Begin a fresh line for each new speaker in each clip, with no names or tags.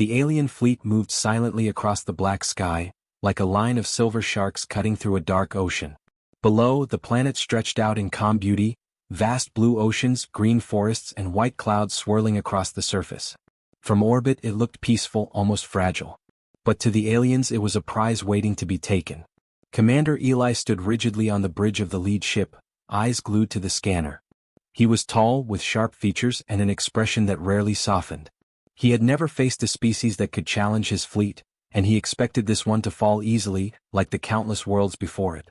The alien fleet moved silently across the black sky, like a line of silver sharks cutting through a dark ocean. Below, the planet stretched out in calm beauty, vast blue oceans, green forests, and white clouds swirling across the surface. From orbit it looked peaceful, almost fragile. But to the aliens it was a prize waiting to be taken. Commander Eli stood rigidly on the bridge of the lead ship, eyes glued to the scanner. He was tall, with sharp features and an expression that rarely softened. He had never faced a species that could challenge his fleet, and he expected this one to fall easily, like the countless worlds before it.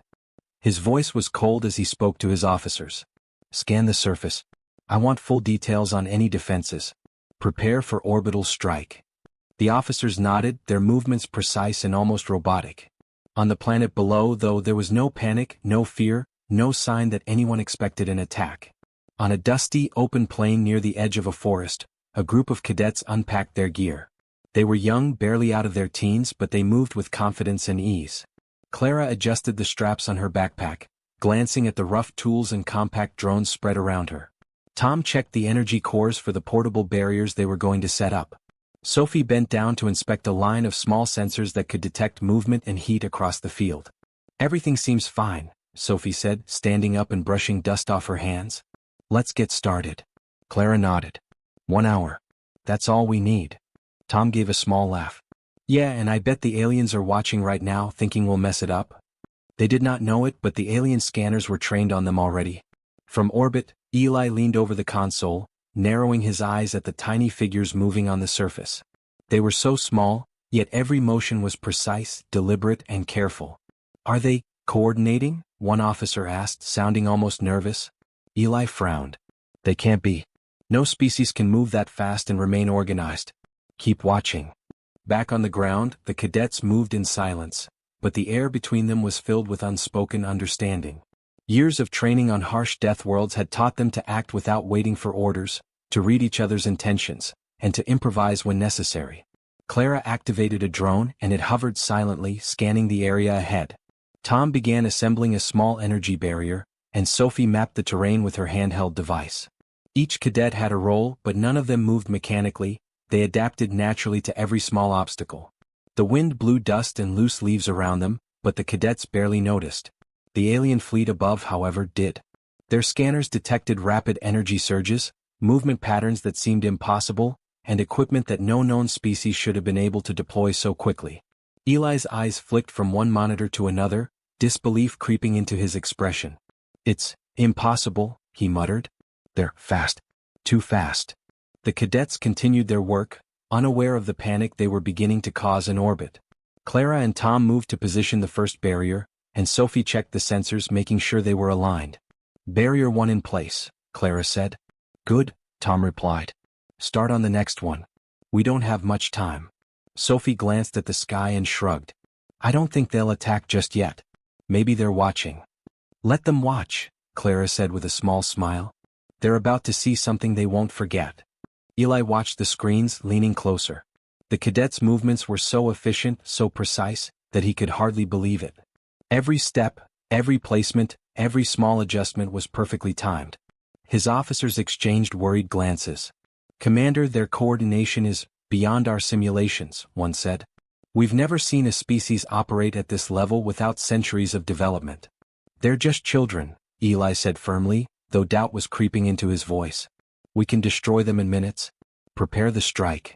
His voice was cold as he spoke to his officers. "Scan the surface. I want full details on any defenses. Prepare for orbital strike." The officers nodded, their movements precise and almost robotic. On the planet below, though, there was no panic, no fear, no sign that anyone expected an attack. On a dusty, open plain near the edge of a forest, a group of cadets unpacked their gear. They were young, barely out of their teens, but they moved with confidence and ease. Clara adjusted the straps on her backpack, glancing at the rough tools and compact drones spread around her. Tom checked the energy cores for the portable barriers they were going to set up. Sophie bent down to inspect a line of small sensors that could detect movement and heat across the field. "Everything seems fine," Sophie said, standing up and brushing dust off her hands. "Let's get started." Clara nodded. 1 hour. That's all we need. Tom gave a small laugh. "Yeah, and I bet the aliens are watching right now, thinking we'll mess it up." They did not know it, but the alien scanners were trained on them already. From orbit, Eli leaned over the console, narrowing his eyes at the tiny figures moving on the surface. They were so small, yet every motion was precise, deliberate, and careful. "Are they coordinating?" one officer asked, sounding almost nervous. Eli frowned. "They can't be. No species can move that fast and remain organized. Keep watching." Back on the ground, the cadets moved in silence, but the air between them was filled with unspoken understanding. Years of training on harsh death worlds had taught them to act without waiting for orders, to read each other's intentions, and to improvise when necessary. Clara activated a drone and it hovered silently, scanning the area ahead. Tom began assembling a small energy barrier, and Sophie mapped the terrain with her handheld device. Each cadet had a role, but none of them moved mechanically. They adapted naturally to every small obstacle. The wind blew dust and loose leaves around them, but the cadets barely noticed. The alien fleet above, however, did. Their scanners detected rapid energy surges, movement patterns that seemed impossible, and equipment that no known species should have been able to deploy so quickly. Eli's eyes flicked from one monitor to another, disbelief creeping into his expression. "It's impossible," he muttered. "They're fast. Too fast." The cadets continued their work, unaware of the panic they were beginning to cause in orbit. Clara and Tom moved to position the first barrier, and Sophie checked the sensors, making sure they were aligned. "Barrier 1 in place," Clara said. "Good," Tom replied. "Start on the next one. We don't have much time." Sophie glanced at the sky and shrugged. "I don't think they'll attack just yet. Maybe they're watching." "Let them watch," Clara said with a small smile. "They're about to see something they won't forget." Eli watched the screens, leaning closer. The cadets' movements were so efficient, so precise, that he could hardly believe it. Every step, every placement, every small adjustment was perfectly timed. His officers exchanged worried glances. "Commander, their coordination is beyond our simulations," one said. "We've never seen a species operate at this level without centuries of development." "They're just children," Eli said firmly, though doubt was creeping into his voice. "We can destroy them in minutes. Prepare the strike."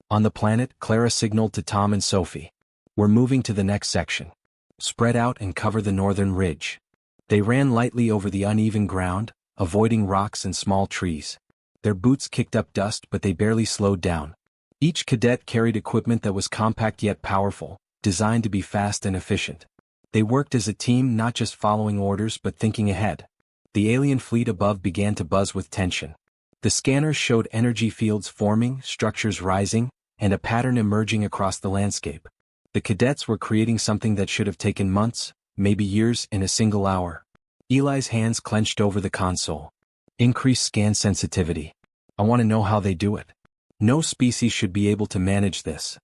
On the planet, Clara signaled to Tom and Sophie. "We're moving to the next section. Spread out and cover the northern ridge." They ran lightly over the uneven ground, avoiding rocks and small trees. Their boots kicked up dust, but they barely slowed down. Each cadet carried equipment that was compact yet powerful, designed to be fast and efficient. They worked as a team, not just following orders but thinking ahead. The alien fleet above began to buzz with tension. The scanners showed energy fields forming, structures rising, and a pattern emerging across the landscape. The cadets were creating something that should have taken months, maybe years, in a single hour. Eli's hands clenched over the console. "Increase scan sensitivity. I want to know how they do it. No species should be able to manage this."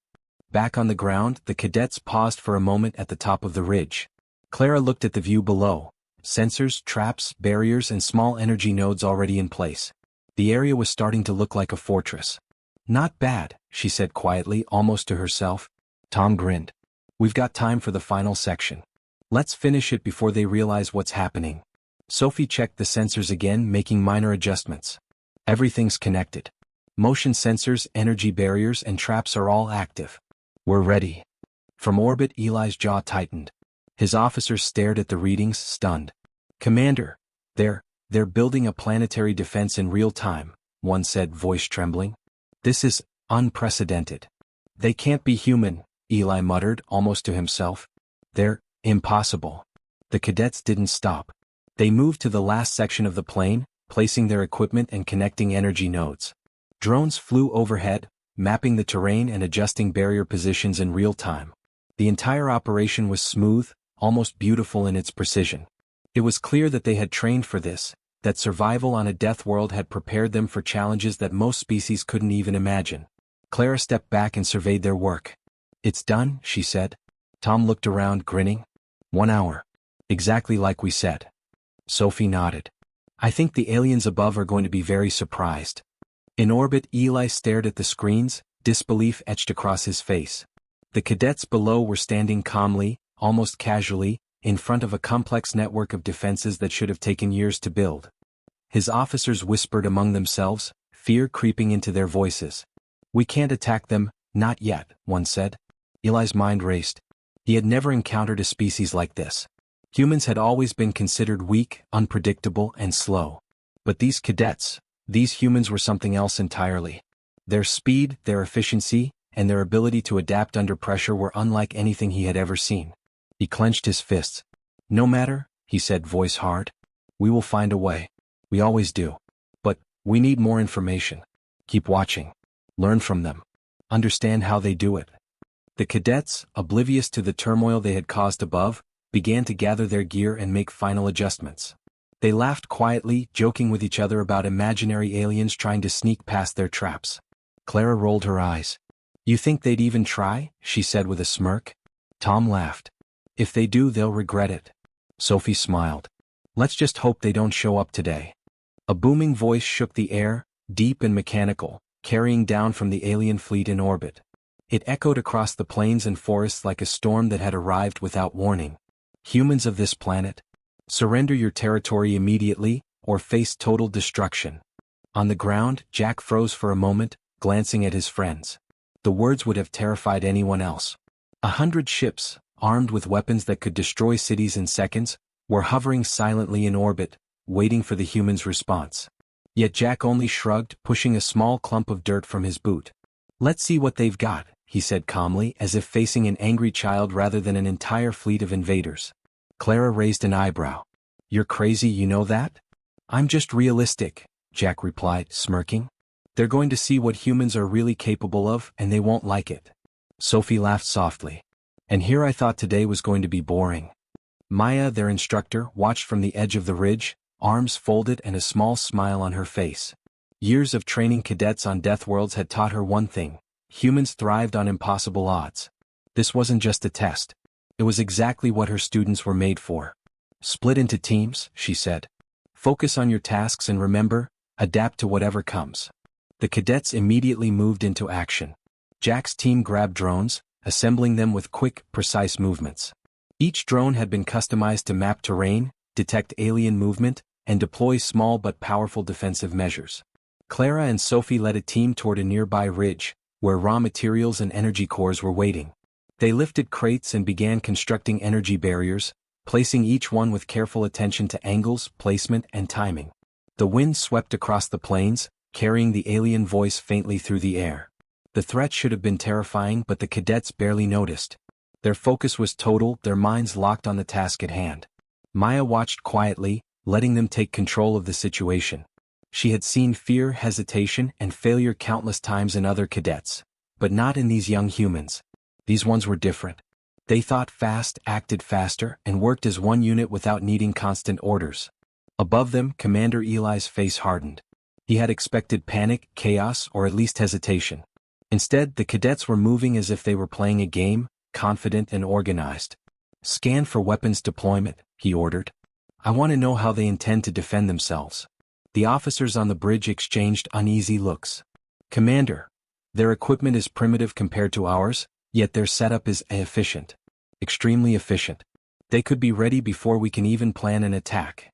Back on the ground, the cadets paused for a moment at the top of the ridge. Clara looked at the view below. Sensors, traps, barriers, and small energy nodes already in place. The area was starting to look like a fortress. Not bad, she said quietly, almost to herself. Tom grinned. We've got time for the final section. Let's finish it before they realize what's happening. Sophie checked the sensors again, making minor adjustments. Everything's connected. Motion sensors, energy barriers, and traps are all active. We're ready. From orbit, Eli's jaw tightened. His officers stared at the readings, stunned. Commander, they're building a planetary defense in real time, one said, voice trembling. This is unprecedented. They can't be human, Eli muttered, almost to himself. They're impossible. The cadets didn't stop. They moved to the last section of the plane, placing their equipment and connecting energy nodes. Drones flew overhead, mapping the terrain and adjusting barrier positions in real time. The entire operation was smooth, almost beautiful in its precision. It was clear that they had trained for this, that survival on a death world had prepared them for challenges that most species couldn't even imagine. Clara stepped back and surveyed their work. It's done, she said. Tom looked around, grinning. 1 hour. Exactly like we said. Sophie nodded. I think the aliens above are going to be very surprised. In orbit, Eli stared at the screens, disbelief etched across his face. The cadets below were standing calmly, almost casually, in front of a complex network of defenses that should have taken years to build. His officers whispered among themselves, fear creeping into their voices. We can't attack them, not yet, one said. Eli's mind raced. He had never encountered a species like this. Humans had always been considered weak, unpredictable, and slow. But these cadets, these humans were something else entirely. Their speed, their efficiency, and their ability to adapt under pressure were unlike anything he had ever seen. He clenched his fists. No matter, he said, voice hard. We will find a way. We always do. But we need more information. Keep watching. Learn from them. Understand how they do it. The cadets, oblivious to the turmoil they had caused above, began to gather their gear and make final adjustments. They laughed quietly, joking with each other about imaginary aliens trying to sneak past their traps. Clara rolled her eyes. You think they'd even try? She said with a smirk. Tom laughed. If they do, they'll regret it. Sophie smiled. Let's just hope they don't show up today. A booming voice shook the air, deep and mechanical, carrying down from the alien fleet in orbit. It echoed across the plains and forests like a storm that had arrived without warning. Humans of this planet, surrender your territory immediately, or face total destruction. On the ground, Jack froze for a moment, glancing at his friends. The words would have terrified anyone else. 100 ships, armed with weapons that could destroy cities in seconds, were hovering silently in orbit, waiting for the humans' response. Yet Jack only shrugged, pushing a small clump of dirt from his boot. Let's see what they've got, he said calmly, as if facing an angry child rather than an entire fleet of invaders. Clara raised an eyebrow. You're crazy, you know that? I'm just realistic, Jack replied, smirking. They're going to see what humans are really capable of, and they won't like it. Sophie laughed softly. And here I thought today was going to be boring. Maya, their instructor, watched from the edge of the ridge, arms folded and a small smile on her face. Years of training cadets on death worlds had taught her one thing. Humans thrived on impossible odds. This wasn't just a test. It was exactly what her students were made for. Split into teams, she said. Focus on your tasks and remember, adapt to whatever comes. The cadets immediately moved into action. Jack's team grabbed drones, assembling them with quick, precise movements. Each drone had been customized to map terrain, detect alien movement, and deploy small but powerful defensive measures. Clara and Sophie led a team toward a nearby ridge, where raw materials and energy cores were waiting. They lifted crates and began constructing energy barriers, placing each one with careful attention to angles, placement, and timing. The wind swept across the plains, carrying the alien voice faintly through the air. The threat should have been terrifying, but the cadets barely noticed. Their focus was total, their minds locked on the task at hand. Maya watched quietly, letting them take control of the situation. She had seen fear, hesitation, and failure countless times in other cadets, but not in these young humans. These ones were different. They thought fast, acted faster, and worked as one unit without needing constant orders. Above them, Commander Eli's face hardened. He had expected panic, chaos, or at least hesitation. Instead, the cadets were moving as if they were playing a game, confident and organized. Scan for weapons deployment, he ordered. I want to know how they intend to defend themselves. The officers on the bridge exchanged uneasy looks. Commander, Their equipment is primitive compared to ours, yet their setup is efficient. Extremely efficient. They could be ready before we can even plan an attack.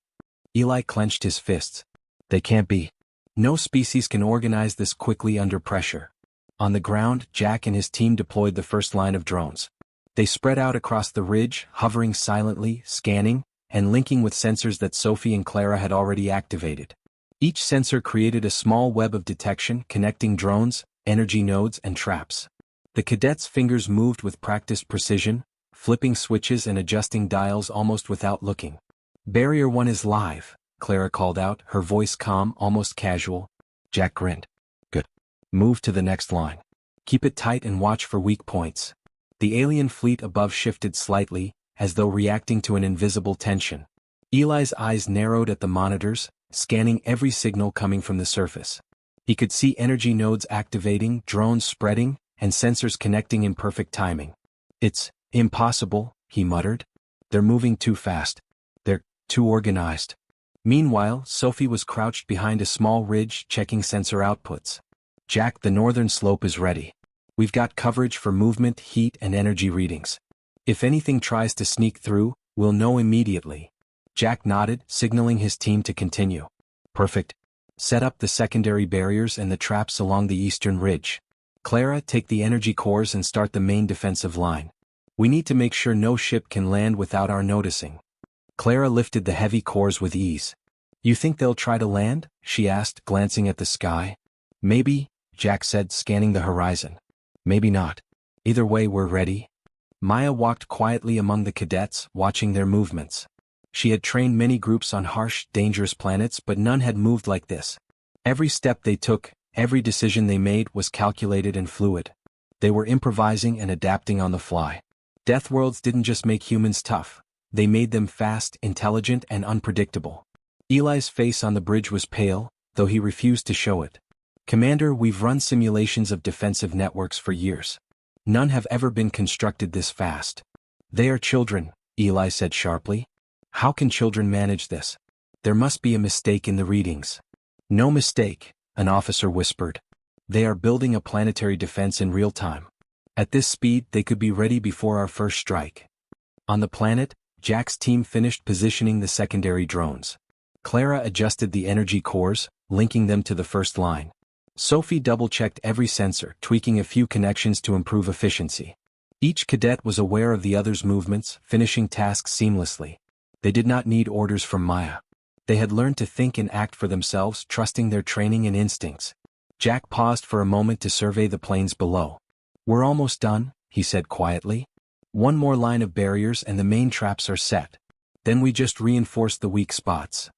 Eli clenched his fists. They can't be. No species can organize this quickly under pressure. On the ground, Jack and his team deployed the first line of drones. They spread out across the ridge, hovering silently, scanning, and linking with sensors that Sophie and Clara had already activated. Each sensor created a small web of detection connecting drones, energy nodes, and traps. The cadets' fingers moved with practiced precision, flipping switches and adjusting dials almost without looking. Barrier 1 is live, Clara called out, her voice calm, almost casual. Jack grinned. Good. Move to the next line. Keep it tight and watch for weak points. The alien fleet above shifted slightly, as though reacting to an invisible tension. Eli's eyes narrowed at the monitors, scanning every signal coming from the surface. He could see energy nodes activating, drones spreading, and sensors connecting in perfect timing. It's impossible, he muttered. They're moving too fast. They're too organized. Meanwhile, Sophie was crouched behind a small ridge checking sensor outputs. Jack, the northern slope is ready. We've got coverage for movement, heat, and energy readings. If anything tries to sneak through, we'll know immediately. Jack nodded, signaling his team to continue. Perfect. Set up the secondary barriers and the traps along the eastern ridge. Clara, take the energy cores and start the main defensive line. We need to make sure no ship can land without our noticing. Clara lifted the heavy cores with ease. You think they'll try to land? She asked, glancing at the sky. Maybe, Jack said, scanning the horizon. Maybe not. Either way, we're ready. Maya walked quietly among the cadets, watching their movements. She had trained many groups on harsh, dangerous planets, but none had moved like this. Every step they took, every decision they made was calculated and fluid. They were improvising and adapting on the fly. Deathworlds didn't just make humans tough. They made them fast, intelligent, and unpredictable. Eli's face on the bridge was pale, though he refused to show it. Commander, we've run simulations of defensive networks for years. None have ever been constructed this fast. They are children, Eli said sharply. How can children manage this? There must be a mistake in the readings. No mistake, an officer whispered. They are building a planetary defense in real time. At this speed, they could be ready before our first strike. On the planet, Jack's team finished positioning the secondary drones. Clara adjusted the energy cores, linking them to the first line. Sophie double-checked every sensor, tweaking a few connections to improve efficiency. Each cadet was aware of the other's movements, finishing tasks seamlessly. They did not need orders from Maya. They had learned to think and act for themselves, trusting their training and instincts. Jack paused for a moment to survey the plains below. We're almost done, he said quietly. One more line of barriers and the main traps are set. Then we just reinforce the weak spots.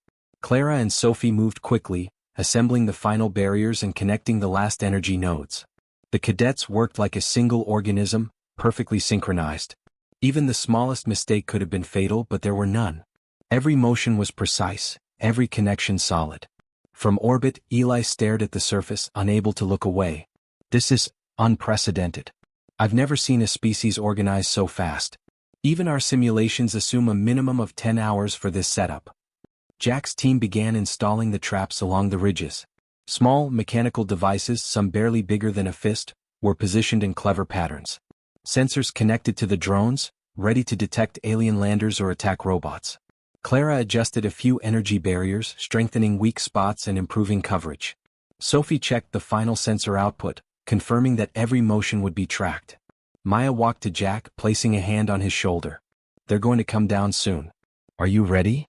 Clara and Sophie moved quickly, assembling the final barriers and connecting the last energy nodes. The cadets worked like a single organism, perfectly synchronized. Even the smallest mistake could have been fatal, but there were none. Every motion was precise, every connection solid. From orbit, Eli stared at the surface, unable to look away. This is unprecedented. I've never seen a species organize so fast. Even our simulations assume a minimum of 10 hours for this setup. Jack's team began installing the traps along the ridges. Small, mechanical devices, some barely bigger than a fist, were positioned in clever patterns. Sensors connected to the drones, ready to detect alien landers or attack robots. Clara adjusted a few energy barriers, strengthening weak spots and improving coverage. Sophie checked the final sensor output, confirming that every motion would be tracked. Maya walked to Jack, placing a hand on his shoulder. They're going to come down soon. Are you ready?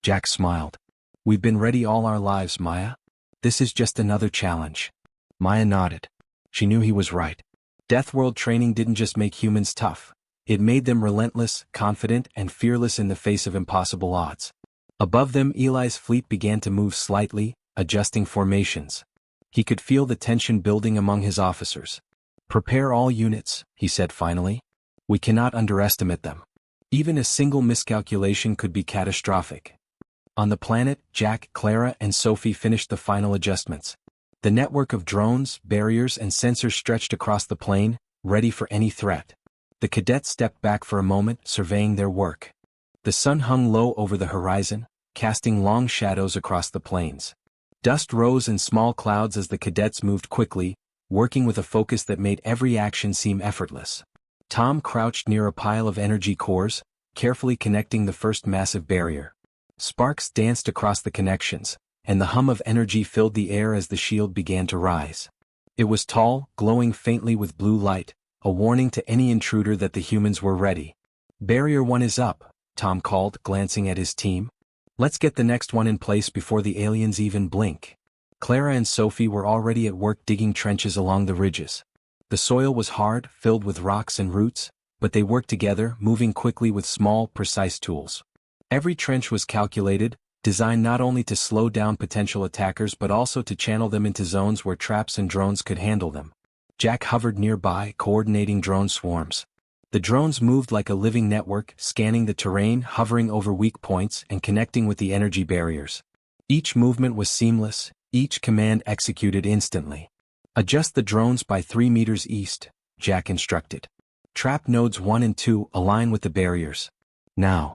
Jack smiled. We've been ready all our lives, Maya. This is just another challenge. Maya nodded. She knew he was right. Deathworld training didn't just make humans tough. It made them relentless, confident, and fearless in the face of impossible odds. Above them, Eli's fleet began to move slightly, adjusting formations. He could feel the tension building among his officers. Prepare all units, he said finally. We cannot underestimate them. Even a single miscalculation could be catastrophic. On the planet, Jack, Clara, and Sophie finished the final adjustments. The network of drones, barriers, and sensors stretched across the plain, ready for any threat. The cadets stepped back for a moment, surveying their work. The sun hung low over the horizon, casting long shadows across the plains. Dust rose in small clouds as the cadets moved quickly, working with a focus that made every action seem effortless. Tom crouched near a pile of energy cores, carefully connecting the first massive barrier. Sparks danced across the connections, and the hum of energy filled the air as the shield began to rise. It was tall, glowing faintly with blue light, a warning to any intruder that the humans were ready. "Barrier 1 is up," Tom called, glancing at his team. "Let's get the next one in place before the aliens even blink." Clara and Sophie were already at work digging trenches along the ridges. The soil was hard, filled with rocks and roots, but they worked together, moving quickly with small, precise tools. Every trench was calculated, designed not only to slow down potential attackers but also to channel them into zones where traps and drones could handle them. Jack hovered nearby, coordinating drone swarms. The drones moved like a living network, scanning the terrain, hovering over weak points, and connecting with the energy barriers. Each movement was seamless, each command executed instantly. "Adjust the drones by 3 meters east," Jack instructed. "Trap nodes 1 and 2 align with the barriers." Now.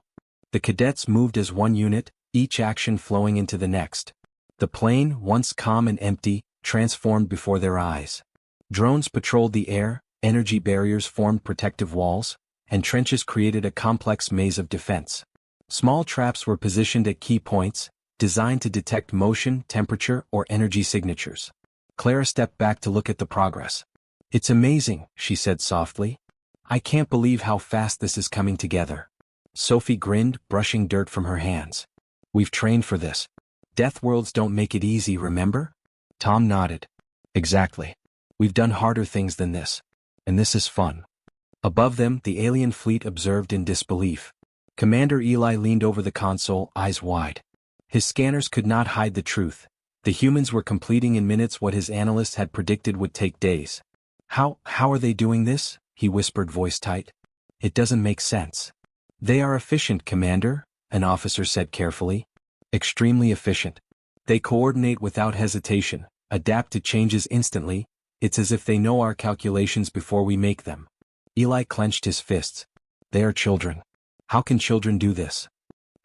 The cadets moved as one unit, each action flowing into the next. The plain, once calm and empty, transformed before their eyes. Drones patrolled the air, energy barriers formed protective walls, and trenches created a complex maze of defense. Small traps were positioned at key points, designed to detect motion, temperature, or energy signatures. Clara stepped back to look at the progress. "It's amazing," she said softly. "I can't believe how fast this is coming together." Sophie grinned, brushing dirt from her hands. "We've trained for this. Deathworlds don't make it easy, remember?" Tom nodded. "Exactly. We've done harder things than this. And this is fun." Above them, the alien fleet observed in disbelief. Commander Eli leaned over the console, eyes wide. His scanners could not hide the truth. The humans were completing in minutes what his analysts had predicted would take days. How are they doing this?" he whispered, voice tight. "It doesn't make sense." "They are efficient, Commander," an officer said carefully. "Extremely efficient. They coordinate without hesitation, adapt to changes instantly. It's as if they know our calculations before we make them." Eli clenched his fists. "They are children. How can children do this?"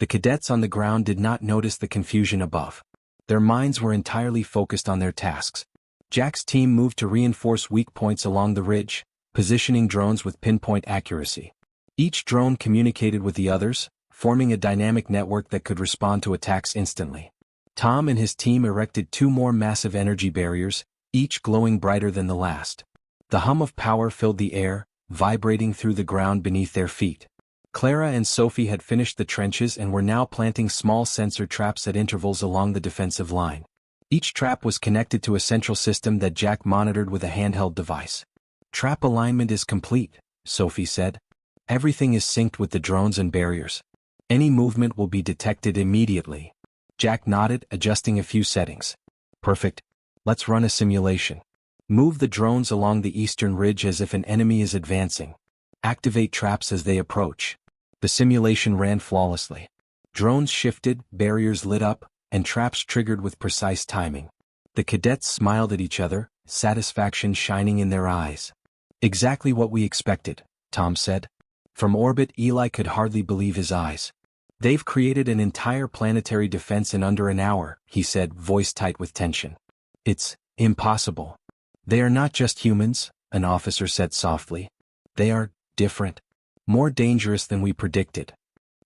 The cadets on the ground did not notice the confusion above. Their minds were entirely focused on their tasks. Jack's team moved to reinforce weak points along the ridge, positioning drones with pinpoint accuracy. Each drone communicated with the others, forming a dynamic network that could respond to attacks instantly. Tom and his team erected 2 more massive energy barriers, each glowing brighter than the last. The hum of power filled the air, vibrating through the ground beneath their feet. Clara and Sophie had finished the trenches and were now planting small sensor traps at intervals along the defensive line. Each trap was connected to a central system that Jack monitored with a handheld device. "Trap alignment is complete," Sophie said. "Everything is synced with the drones and barriers. Any movement will be detected immediately." Jack nodded, adjusting a few settings. "Perfect. Let's run a simulation. Move the drones along the eastern ridge as if an enemy is advancing. Activate traps as they approach." The simulation ran flawlessly. Drones shifted, barriers lit up, and traps triggered with precise timing. The cadets smiled at each other, satisfaction shining in their eyes. "Exactly what we expected," Tom said. From orbit, Eli could hardly believe his eyes. "They've created an entire planetary defense in under an hour," he said, voice tight with tension. "It's impossible." "They are not just humans," an officer said softly. "They are different. More dangerous than we predicted."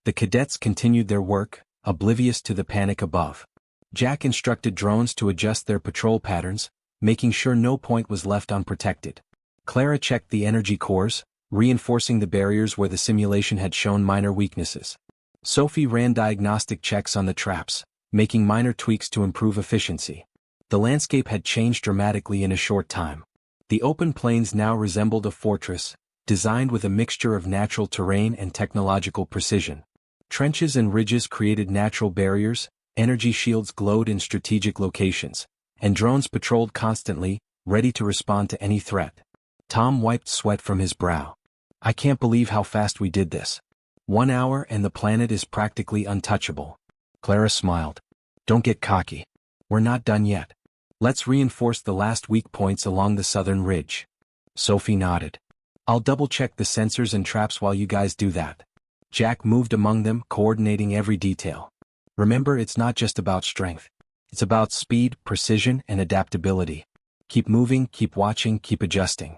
The cadets continued their work, oblivious to the panic above. Jack instructed drones to adjust their patrol patterns, making sure no point was left unprotected. Clara checked the energy cores, reinforcing the barriers where the simulation had shown minor weaknesses. Sophie ran diagnostic checks on the traps, making minor tweaks to improve efficiency. The landscape had changed dramatically in a short time. The open plains now resembled a fortress, designed with a mixture of natural terrain and technological precision. Trenches and ridges created natural barriers, energy shields glowed in strategic locations, and drones patrolled constantly, ready to respond to any threat. Tom wiped sweat from his brow. "I can't believe how fast we did this. 1 hour and the planet is practically untouchable." Clara smiled. "Don't get cocky. We're not done yet. Let's reinforce the last weak points along the southern ridge." Sophie nodded. "I'll double-check the sensors and traps while you guys do that." Jack moved among them, coordinating every detail. "Remember, it's not just about strength. It's about speed, precision, and adaptability." Keep moving, keep watching, keep adjusting.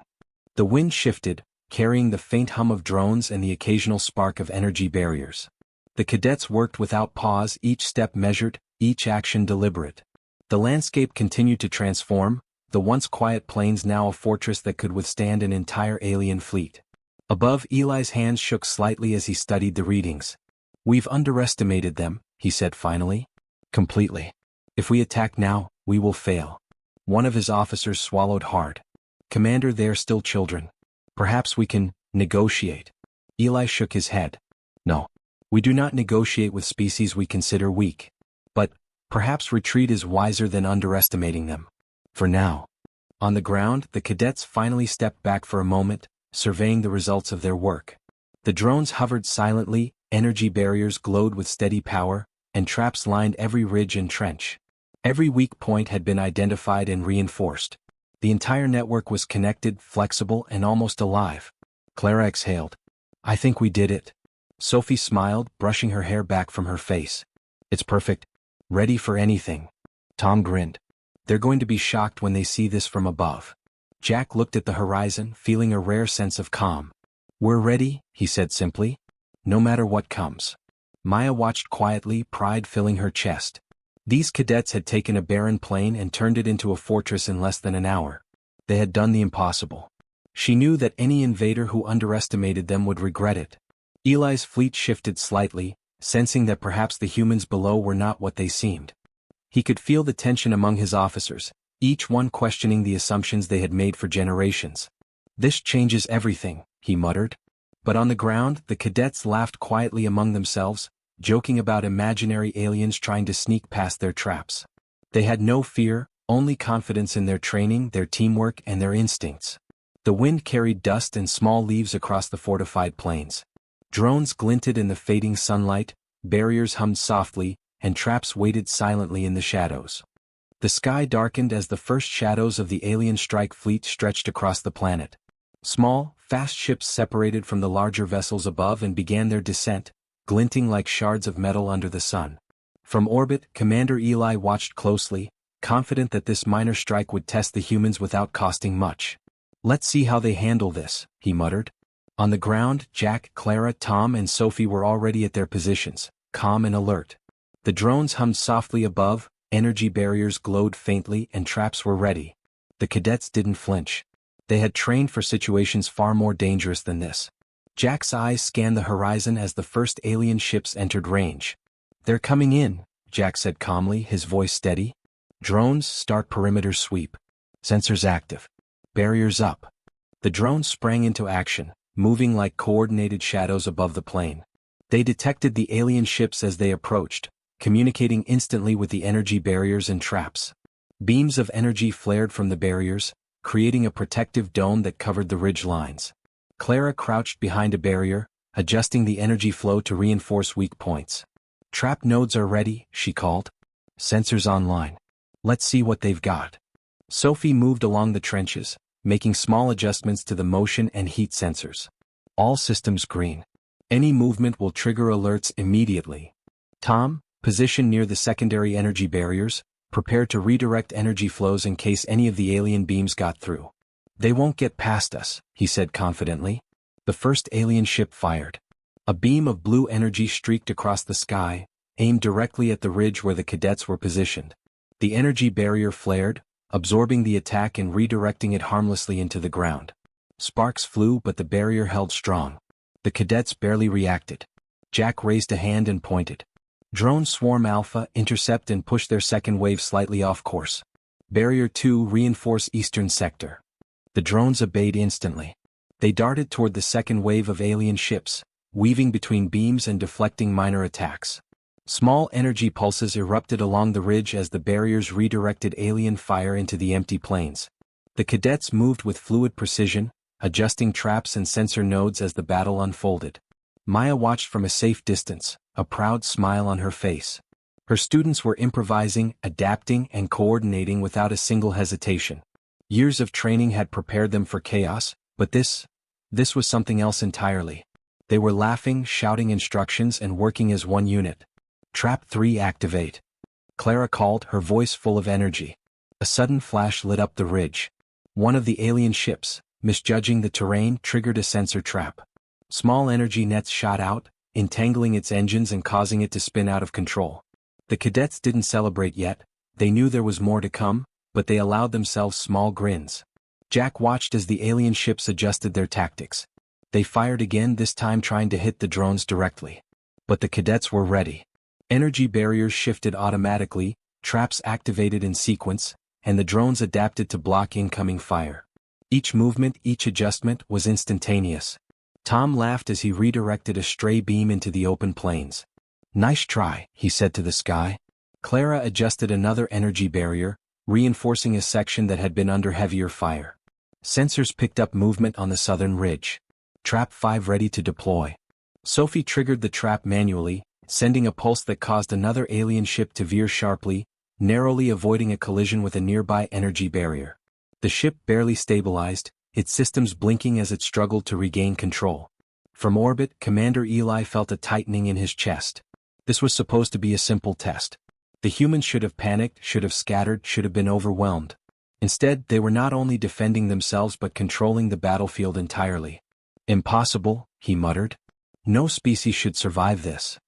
The wind shifted, carrying the faint hum of drones and the occasional spark of energy barriers. The cadets worked without pause, each step measured, each action deliberate. The landscape continued to transform, the once quiet plains now a fortress that could withstand an entire alien fleet. Above, Eli's hands shook slightly as he studied the readings. "We've underestimated them," he said finally. "Completely. If we attack now, we will fail." One of his officers swallowed hard. "Commander, they're still children. Perhaps we can negotiate." Eli shook his head. "No. We do not negotiate with species we consider weak. But perhaps retreat is wiser than underestimating them. For now." On the ground, the cadets finally stepped back for a moment, surveying the results of their work. The drones hovered silently, energy barriers glowed with steady power, and traps lined every ridge and trench. Every weak point had been identified and reinforced. The entire network was connected, flexible, and almost alive. Clara exhaled. "I think we did it." Sophie smiled, brushing her hair back from her face. "It's perfect. Ready for anything." Tom grinned. "They're going to be shocked when they see this from above." Jack looked at the horizon, feeling a rare sense of calm. "We're ready," he said simply. "No matter what comes." Maya watched quietly, pride filling her chest. These cadets had taken a barren plain and turned it into a fortress in less than an hour. They had done the impossible. She knew that any invader who underestimated them would regret it. Eli's fleet shifted slightly, sensing that perhaps the humans below were not what they seemed. He could feel the tension among his officers, each one questioning the assumptions they had made for generations. "This changes everything," he muttered. But on the ground, the cadets laughed quietly among themselves, joking about imaginary aliens trying to sneak past their traps. They had no fear, only confidence in their training, their teamwork, and their instincts. The wind carried dust and small leaves across the fortified plains. Drones glinted in the fading sunlight, barriers hummed softly, and traps waited silently in the shadows. The sky darkened as the first shadows of the alien strike fleet stretched across the planet. Small, fast ships separated from the larger vessels above and began their descent, glinting like shards of metal under the sun. From orbit, Commander Eli watched closely, confident that this minor strike would test the humans without costing much. "Let's see how they handle this," he muttered. On the ground, Jack, Clara, Tom, and Sophie were already at their positions, calm and alert. The drones hummed softly above, energy barriers glowed faintly, and traps were ready. The cadets didn't flinch. They had trained for situations far more dangerous than this. Jack's eyes scanned the horizon as the first alien ships entered range. "They're coming in," Jack said calmly, his voice steady. "Drones, start perimeter sweep. Sensors active. Barriers up." The drones sprang into action, moving like coordinated shadows above the plain. They detected the alien ships as they approached, communicating instantly with the energy barriers and traps. Beams of energy flared from the barriers, creating a protective dome that covered the ridge lines. Clara crouched behind a barrier, adjusting the energy flow to reinforce weak points. "Trap nodes are ready," she called. "Sensors online. Let's see what they've got." Sophie moved along the trenches, making small adjustments to the motion and heat sensors. "All systems green. Any movement will trigger alerts immediately." Tom, positioned near the secondary energy barriers, prepared to redirect energy flows in case any of the alien beams got through. "They won't get past us," he said confidently. The first alien ship fired. A beam of blue energy streaked across the sky, aimed directly at the ridge where the cadets were positioned. The energy barrier flared, absorbing the attack and redirecting it harmlessly into the ground. Sparks flew, but the barrier held strong. The cadets barely reacted. Jack raised a hand and pointed. "Drone Swarm Alpha, intercept and push their second wave slightly off course. Barrier 2, reinforce eastern sector." The drones obeyed instantly. They darted toward the second wave of alien ships, weaving between beams and deflecting minor attacks. Small energy pulses erupted along the ridge as the barriers redirected alien fire into the empty plains. The cadets moved with fluid precision, adjusting traps and sensor nodes as the battle unfolded. Maya watched from a safe distance, a proud smile on her face. Her students were improvising, adapting, and coordinating without a single hesitation. Years of training had prepared them for chaos, but this was something else entirely. They were laughing, shouting instructions, and working as one unit. "Trap 3 activate," Clara called, her voice full of energy. A sudden flash lit up the ridge. One of the alien ships, misjudging the terrain, triggered a sensor trap. Small energy nets shot out, entangling its engines and causing it to spin out of control. The cadets didn't celebrate yet. They knew there was more to come, but they allowed themselves small grins. Jack watched as the alien ships adjusted their tactics. They fired again, this time trying to hit the drones directly. But the cadets were ready. Energy barriers shifted automatically, traps activated in sequence, and the drones adapted to block incoming fire. Each movement, each adjustment was instantaneous. Tom laughed as he redirected a stray beam into the open plains. "Nice try," he said to the sky. Clara adjusted another energy barrier, reinforcing a section that had been under heavier fire. Sensors picked up movement on the southern ridge. Trap 5 ready to deploy. Sophie triggered the trap manually, sending a pulse that caused another alien ship to veer sharply, narrowly avoiding a collision with a nearby energy barrier. The ship barely stabilized, its systems blinking as it struggled to regain control. From orbit, Commander Eli felt a tightening in his chest. This was supposed to be a simple test. The humans should have panicked, should have scattered, should have been overwhelmed. Instead, they were not only defending themselves but controlling the battlefield entirely. "Impossible," he muttered. "No species should survive this."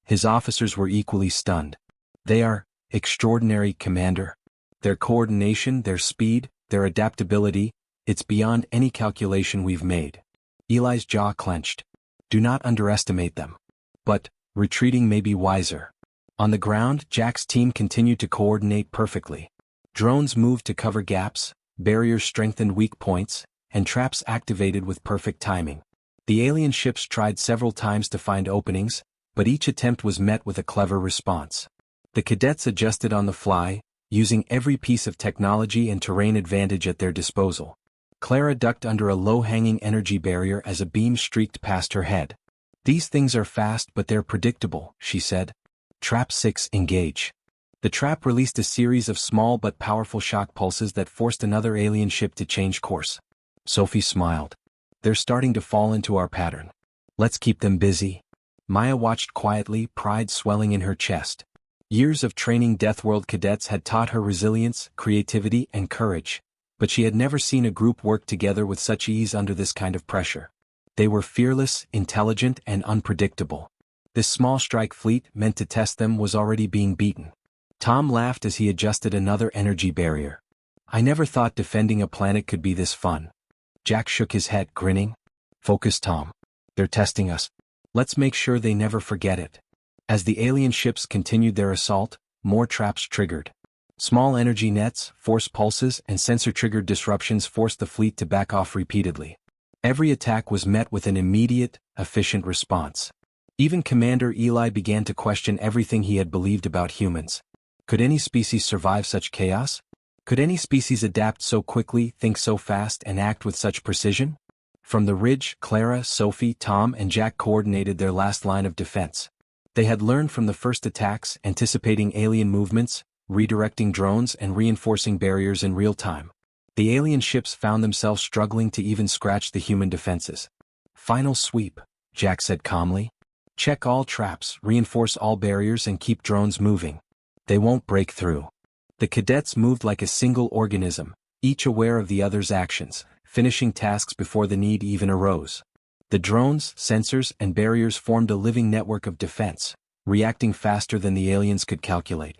His officers were equally stunned. "They are extraordinary, Commander. Their coordination, their speed, their adaptability, it's beyond any calculation we've made." Eli's jaw clenched. "Do not underestimate them. But retreating may be wiser." On the ground, Jack's team continued to coordinate perfectly. Drones moved to cover gaps, barriers strengthened weak points, and traps activated with perfect timing. The alien ships tried several times to find openings, but each attempt was met with a clever response. The cadets adjusted on the fly, using every piece of technology and terrain advantage at their disposal. Clara ducked under a low-hanging energy barrier as a beam streaked past her head. "These things are fast but they're predictable," she said. "Trap 6, engage." The trap released a series of small but powerful shock pulses that forced another alien ship to change course. Sophie smiled. "They're starting to fall into our pattern. Let's keep them busy." Maya watched quietly, pride swelling in her chest. Years of training Deathworld cadets had taught her resilience, creativity, and courage, but she had never seen a group work together with such ease under this kind of pressure. They were fearless, intelligent, and unpredictable. This small strike fleet, meant to test them, was already being beaten. Tom laughed as he adjusted another energy barrier. "I never thought defending a planet could be this fun." Jack shook his head, grinning. "Focus, Tom. They're testing us. Let's make sure they never forget it." As the alien ships continued their assault, more traps triggered. Small energy nets, force pulses, and sensor-triggered disruptions forced the fleet to back off repeatedly. Every attack was met with an immediate, efficient response. Even Commander Eli began to question everything he had believed about humans. Could any species survive such chaos? Could any species adapt so quickly, think so fast, and act with such precision? From the ridge, Clara, Sophie, Tom, and Jack coordinated their last line of defense. They had learned from the first attacks, anticipating alien movements, redirecting drones, and reinforcing barriers in real time. The alien ships found themselves struggling to even scratch the human defenses. "Final sweep," Jack said calmly. "Check all traps, reinforce all barriers, and keep drones moving. They won't break through." The cadets moved like a single organism, each aware of the other's actions, finishing tasks before the need even arose. The drones, sensors, and barriers formed a living network of defense, reacting faster than the aliens could calculate.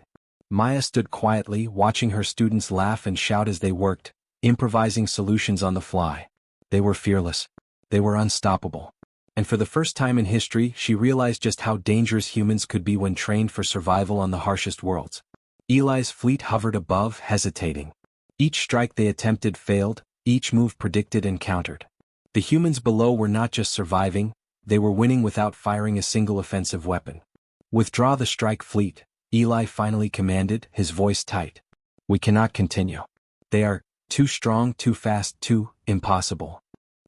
Maya stood quietly, watching her students laugh and shout as they worked, improvising solutions on the fly. They were fearless. They were unstoppable. And for the first time in history, she realized just how dangerous humans could be when trained for survival on the harshest worlds. Eli's fleet hovered above, hesitating. Each strike they attempted failed, each move predicted and countered. The humans below were not just surviving, they were winning without firing a single offensive weapon. "Withdraw the strike fleet," Eli finally commanded, his voice tight. "We cannot continue. They are too strong, too fast, too impossible."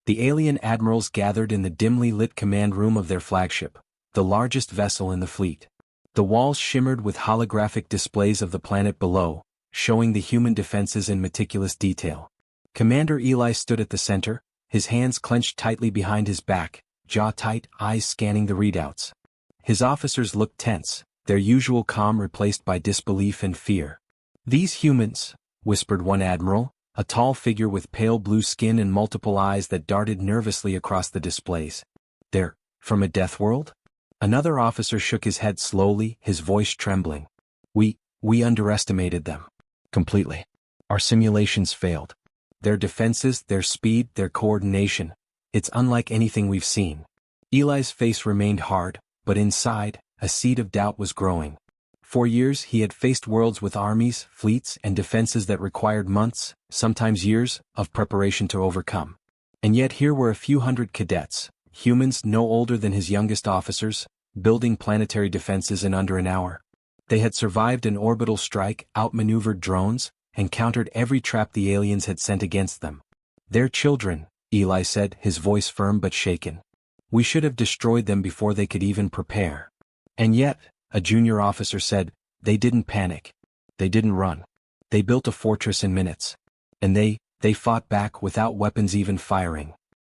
The alien admirals gathered in the dimly lit command room of their flagship, the largest vessel in the fleet. The walls shimmered with holographic displays of the planet below, showing the human defenses in meticulous detail. Commander Eli stood at the center, his hands clenched tightly behind his back, jaw tight, eyes scanning the readouts. His officers looked tense, their usual calm replaced by disbelief and fear. These humans, whispered one admiral, a tall figure with pale blue skin and multiple eyes that darted nervously across the displays. "They're from a death world?" Another officer shook his head slowly, his voice trembling. We underestimated them. Completely. Our simulations failed. Their defenses, their speed, their coordination. It's unlike anything we've seen. Eli's face remained hard, but inside, a seed of doubt was growing. For years he had faced worlds with armies, fleets, and defenses that required months, sometimes years, of preparation to overcome. And yet here were a few hundred cadets, humans no older than his youngest officers, building planetary defenses in under an hour. They had survived an orbital strike, outmaneuvered drones, and countered every trap the aliens had sent against them. "They're children," Eli said, his voice firm but shaken. "We should have destroyed them before they could even prepare." And yet, a junior officer said, "They didn't panic. They didn't run. They built a fortress in minutes. And they fought back without weapons even firing."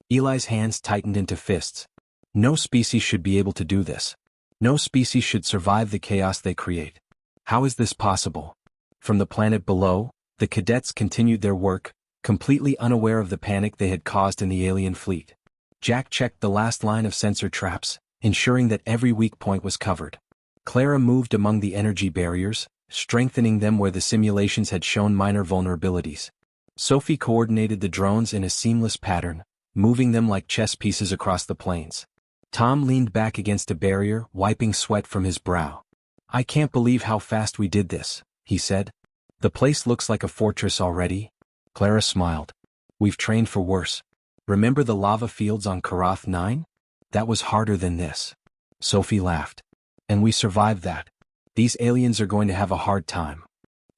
Eli's hands tightened into fists. No species should be able to do this. No species should survive the chaos they create. How is this possible? From the planet below, the cadets continued their work, completely unaware of the panic they had caused in the alien fleet. Jack checked the last line of sensor traps, ensuring that every weak point was covered. Clara moved among the energy barriers, strengthening them where the simulations had shown minor vulnerabilities. Sophie coordinated the drones in a seamless pattern, moving them like chess pieces across the plains. Tom leaned back against a barrier, wiping sweat from his brow. "I can't believe how fast we did this," he said. "The place looks like a fortress already." Clara smiled. "We've trained for worse. Remember the lava fields on Karath 9? That was harder than this." Sophie laughed. "And we survived that. These aliens are going to have a hard time."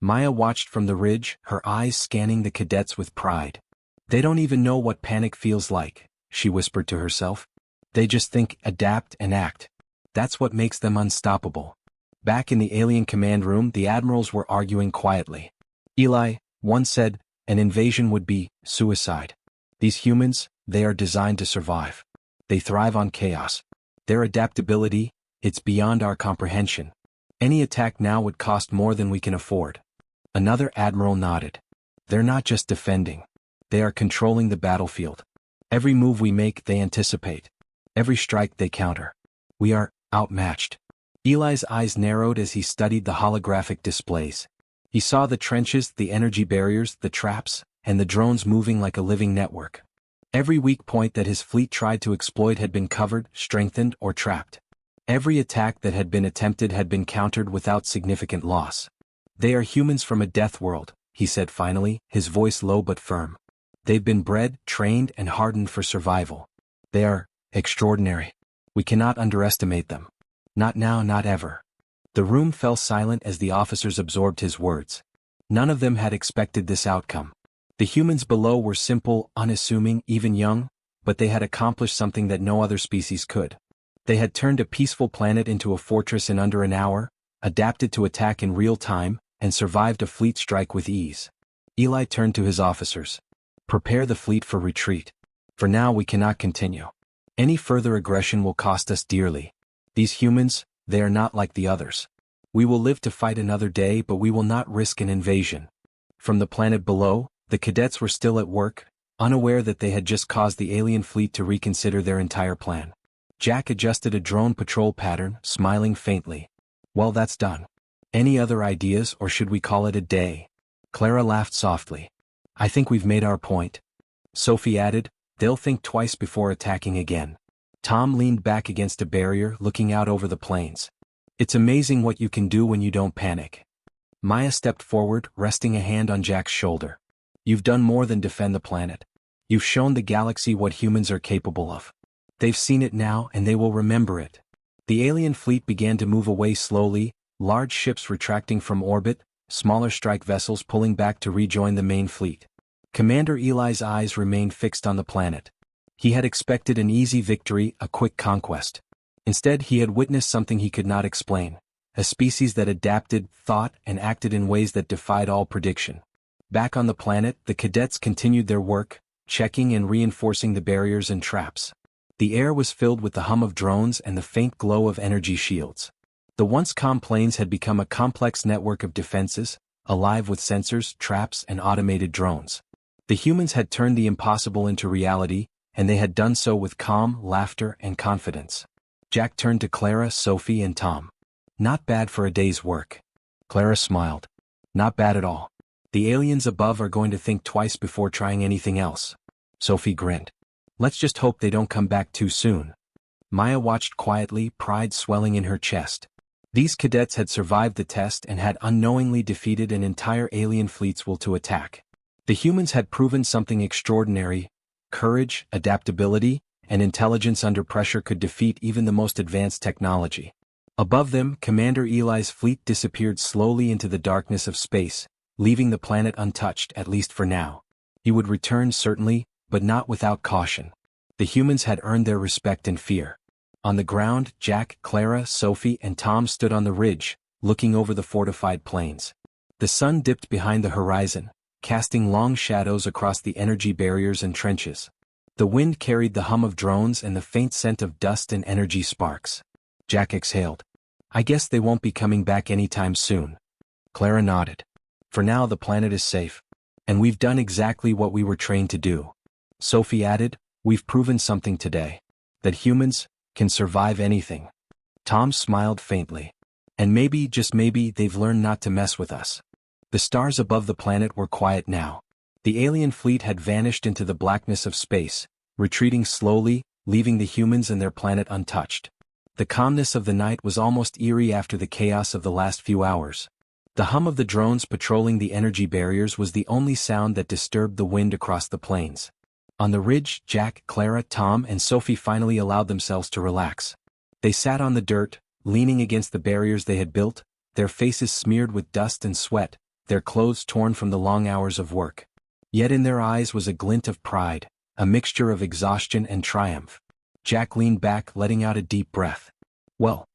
Maya watched from the ridge, her eyes scanning the cadets with pride. "They don't even know what panic feels like," she whispered to herself. "They just think, adapt, and act. That's what makes them unstoppable." Back in the alien command room, the admirals were arguing quietly. Eli, one said, "An invasion would be suicide. These humans, they are designed to survive. They thrive on chaos. Their adaptability, it's beyond our comprehension. Any attack now would cost more than we can afford." Another admiral nodded. "They're not just defending. They are controlling the battlefield. Every move we make, they anticipate. Every strike they counter. We are outmatched." Eli's eyes narrowed as he studied the holographic displays. He saw the trenches, the energy barriers, the traps, and the drones moving like a living network. Every weak point that his fleet tried to exploit had been covered, strengthened, or trapped. Every attack that had been attempted had been countered without significant loss. "They are humans from a death world," he said finally, his voice low but firm. "They've been bred, trained, and hardened for survival. They are extraordinary. We cannot underestimate them. Not now, not ever." The room fell silent as the officers absorbed his words. None of them had expected this outcome. The humans below were simple, unassuming, even young, but they had accomplished something that no other species could. They had turned a peaceful planet into a fortress in under an hour, adapted to attack in real time, and survived a fleet strike with ease. Eli turned to his officers. "Prepare the fleet for retreat. For now we cannot continue. Any further aggression will cost us dearly. These humans, they are not like the others. We will live to fight another day, but we will not risk an invasion." From the planet below, the cadets were still at work, unaware that they had just caused the alien fleet to reconsider their entire plan. Jack adjusted a drone patrol pattern, smiling faintly. "Well, that's done. Any other ideas, or should we call it a day?" Clara laughed softly. "I think we've made our point." Sophie added, "They'll think twice before attacking again." Tom leaned back against a barrier, looking out over the plains. "It's amazing what you can do when you don't panic." Maya stepped forward, resting a hand on Jack's shoulder. "You've done more than defend the planet. You've shown the galaxy what humans are capable of. They've seen it now, and they will remember it." The alien fleet began to move away slowly, large ships retracting from orbit, smaller strike vessels pulling back to rejoin the main fleet. Commander Eli's eyes remained fixed on the planet. He had expected an easy victory, a quick conquest. Instead, he had witnessed something he could not explain. A species that adapted, thought, and acted in ways that defied all prediction. Back on the planet, the cadets continued their work, checking and reinforcing the barriers and traps. The air was filled with the hum of drones and the faint glow of energy shields. The once calm plains had become a complex network of defenses, alive with sensors, traps, and automated drones. The humans had turned the impossible into reality, and they had done so with calm, laughter, and confidence. Jack turned to Clara, Sophie, and Tom. "Not bad for a day's work." Clara smiled. "Not bad at all. The aliens above are going to think twice before trying anything else." Sophie grinned. "Let's just hope they don't come back too soon." Maya watched quietly, pride swelling in her chest. These cadets had survived the test and had unknowingly defeated an entire alien fleet's will to attack. The humans had proven something extraordinary. Courage, adaptability, and intelligence under pressure could defeat even the most advanced technology. Above them, Commander Eli's fleet disappeared slowly into the darkness of space, leaving the planet untouched, at least for now. He would return certainly, but not without caution. The humans had earned their respect and fear. On the ground, Jack, Clara, Sophie, and Tom stood on the ridge, looking over the fortified plains. The sun dipped behind the horizon, casting long shadows across the energy barriers and trenches. The wind carried the hum of drones and the faint scent of dust and energy sparks. Jack exhaled. "I guess they won't be coming back anytime soon." Clara nodded. "For now the planet is safe. And we've done exactly what we were trained to do." Sophie added, "We've proven something today. That humans can survive anything." Tom smiled faintly. "And maybe, just maybe, they've learned not to mess with us." The stars above the planet were quiet now. The alien fleet had vanished into the blackness of space, retreating slowly, leaving the humans and their planet untouched. The calmness of the night was almost eerie after the chaos of the last few hours. The hum of the drones patrolling the energy barriers was the only sound that disturbed the wind across the plains. On the ridge, Jack, Clara, Tom, and Sophie finally allowed themselves to relax. They sat on the dirt, leaning against the barriers they had built, their faces smeared with dust and sweat, their clothes torn from the long hours of work. Yet in their eyes was a glint of pride, a mixture of exhaustion and triumph. Jack leaned back, letting out a deep breath. "Well,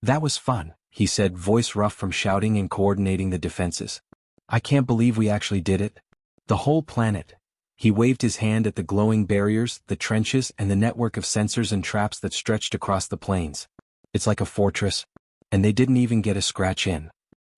that was fun," he said, voice rough from shouting and coordinating the defenses. "I can't believe we actually did it. The whole planet." He waved his hand at the glowing barriers, the trenches, and the network of sensors and traps that stretched across the plains. "It's like a fortress. And they didn't even get a scratch in."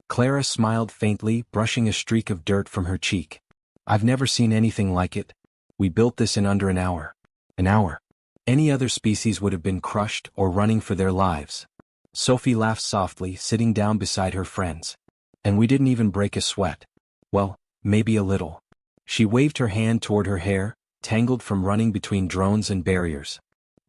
Clara smiled faintly, brushing a streak of dirt from her cheek. "I've never seen anything like it. We built this in under an hour." "An hour?" Any other species would have been crushed or running for their lives. Sophie laughed softly, sitting down beside her friends. "And we didn't even break a sweat." "Well, maybe a little." She waved her hand toward her hair, tangled from running between drones and barriers.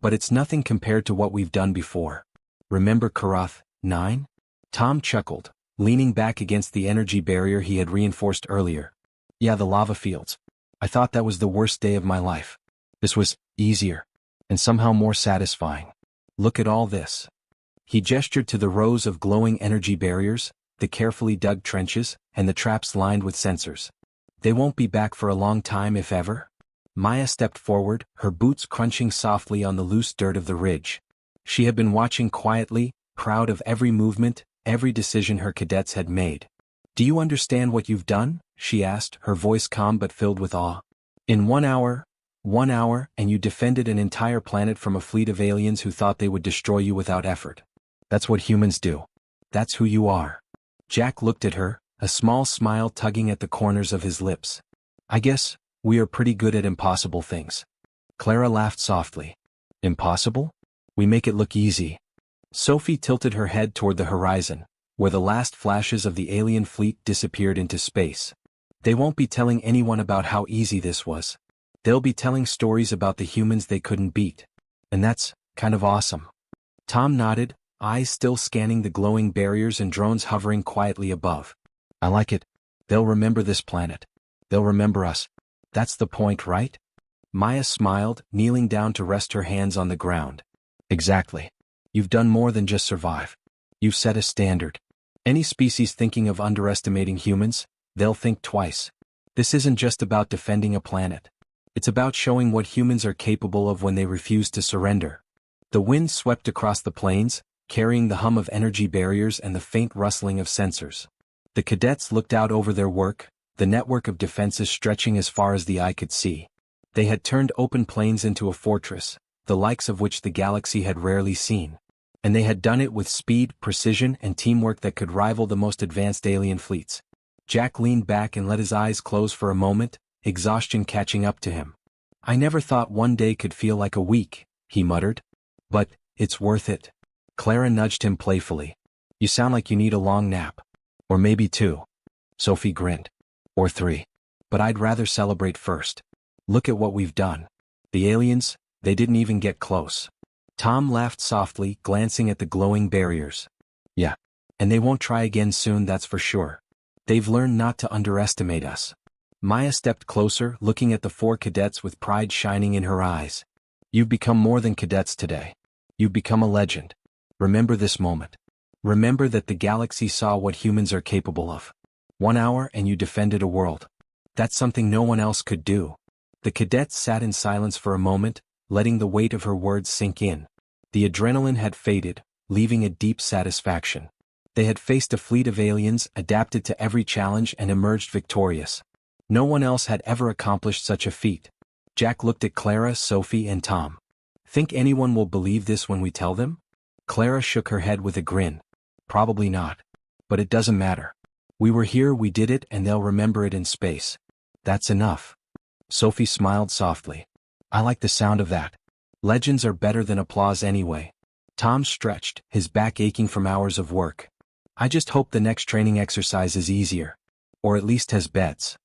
"But it's nothing compared to what we've done before. Remember Karath 9? Tom chuckled, leaning back against the energy barrier he had reinforced earlier. "Yeah, the lava fields. I thought that was the worst day of my life. This was easier. And somehow more satisfying. Look at all this." He gestured to the rows of glowing energy barriers, the carefully dug trenches, and the traps lined with sensors. "They won't be back for a long time, if ever." Maya stepped forward, her boots crunching softly on the loose dirt of the ridge. She had been watching quietly, proud of every movement, every decision her cadets had made. "Do you understand what you've done?" she asked, her voice calm but filled with awe. "In 1 hour, and you defended an entire planet from a fleet of aliens who thought they would destroy you without effort. That's what humans do. That's who you are." Jack looked at her, a small smile tugging at the corners of his lips. "I guess we are pretty good at impossible things." Clara laughed softly. "Impossible? We make it look easy." Sophie tilted her head toward the horizon, where the last flashes of the alien fleet disappeared into space. "They won't be telling anyone about how easy this was. They'll be telling stories about the humans they couldn't beat. And that's kind of awesome." Tom nodded, eyes still scanning the glowing barriers and drones hovering quietly above. "I like it. They'll remember this planet. They'll remember us. That's the point, right?" Maya smiled, kneeling down to rest her hands on the ground. "Exactly. You've done more than just survive. You've set a standard. Any species thinking of underestimating humans, they'll think twice. This isn't just about defending a planet. It's about showing what humans are capable of when they refuse to surrender." The wind swept across the plains, carrying the hum of energy barriers and the faint rustling of sensors. The cadets looked out over their work, the network of defenses stretching as far as the eye could see. They had turned open plains into a fortress, the likes of which the galaxy had rarely seen. And they had done it with speed, precision, and teamwork that could rival the most advanced alien fleets. Jack leaned back and let his eyes close for a moment, exhaustion catching up to him. I never thought one day could feel like a week, he muttered. But, it's worth it. Clara nudged him playfully. You sound like you need a long nap. Or maybe 2. Sophie grinned. Or 3. But I'd rather celebrate first. Look at what we've done. The aliens, they didn't even get close. Tom laughed softly, glancing at the glowing barriers. Yeah. And they won't try again soon, that's for sure. They've learned not to underestimate us. Maya stepped closer, looking at the 4 cadets with pride shining in her eyes. You've become more than cadets today. You've become a legend. Remember this moment. Remember that the galaxy saw what humans are capable of. 1 hour and you defended a world. That's something no one else could do. The cadets sat in silence for a moment, letting the weight of her words sink in. The adrenaline had faded, leaving a deep satisfaction. They had faced a fleet of aliens, adapted to every challenge and emerged victorious. No one else had ever accomplished such a feat. Jack looked at Clara, Sophie, and Tom. Think anyone will believe this when we tell them? Clara shook her head with a grin. Probably not. But it doesn't matter. We were here, we did it, and they'll remember it in space. That's enough. Sophie smiled softly. I like the sound of that. Legends are better than applause anyway. Tom stretched, his back aching from hours of work. I just hope the next training exercise is easier. Or at least has beds.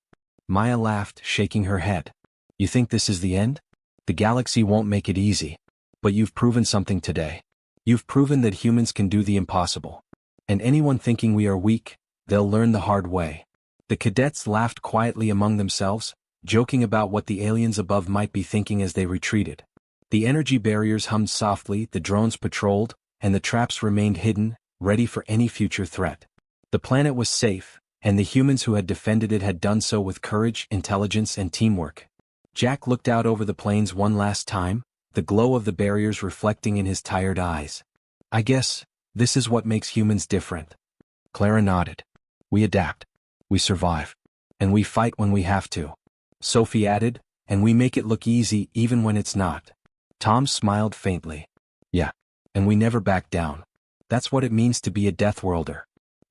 Maya laughed, shaking her head. You think this is the end? The galaxy won't make it easy. But you've proven something today. You've proven that humans can do the impossible. And anyone thinking we are weak, they'll learn the hard way. The cadets laughed quietly among themselves, joking about what the aliens above might be thinking as they retreated. The energy barriers hummed softly, the drones patrolled, and the traps remained hidden, ready for any future threat. The planet was safe, and the humans who had defended it had done so with courage, intelligence, and teamwork. Jack looked out over the plains one last time, the glow of the barriers reflecting in his tired eyes. I guess, this is what makes humans different. Clara nodded. We adapt. We survive. And we fight when we have to. Sophie added, and we make it look easy even when it's not. Tom smiled faintly. Yeah. And we never back down. That's what it means to be a Deathworlder.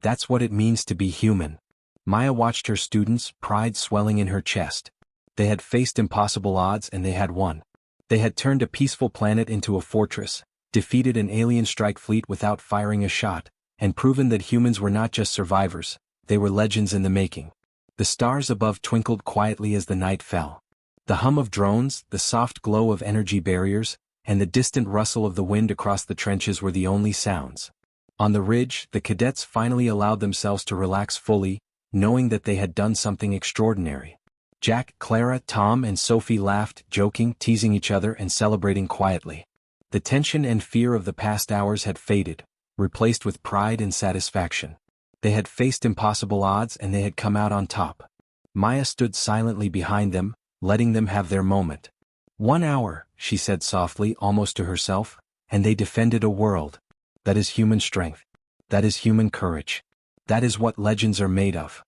That's what it means to be human. Maya watched her students, pride swelling in her chest. They had faced impossible odds and they had won. They had turned a peaceful planet into a fortress, defeated an alien strike fleet without firing a shot, and proven that humans were not just survivors, they were legends in the making. The stars above twinkled quietly as the night fell. The hum of drones, the soft glow of energy barriers, and the distant rustle of the wind across the trenches were the only sounds. On the ridge, the cadets finally allowed themselves to relax fully, knowing that they had done something extraordinary. Jack, Clara, Tom, and Sophie laughed, joking, teasing each other, and celebrating quietly. The tension and fear of the past hours had faded, replaced with pride and satisfaction. They had faced impossible odds and they had come out on top. Maya stood silently behind them, letting them have their moment. 1 hour, she said softly, almost to herself, and they defended a world. That is human strength. That is human courage. That is what legends are made of.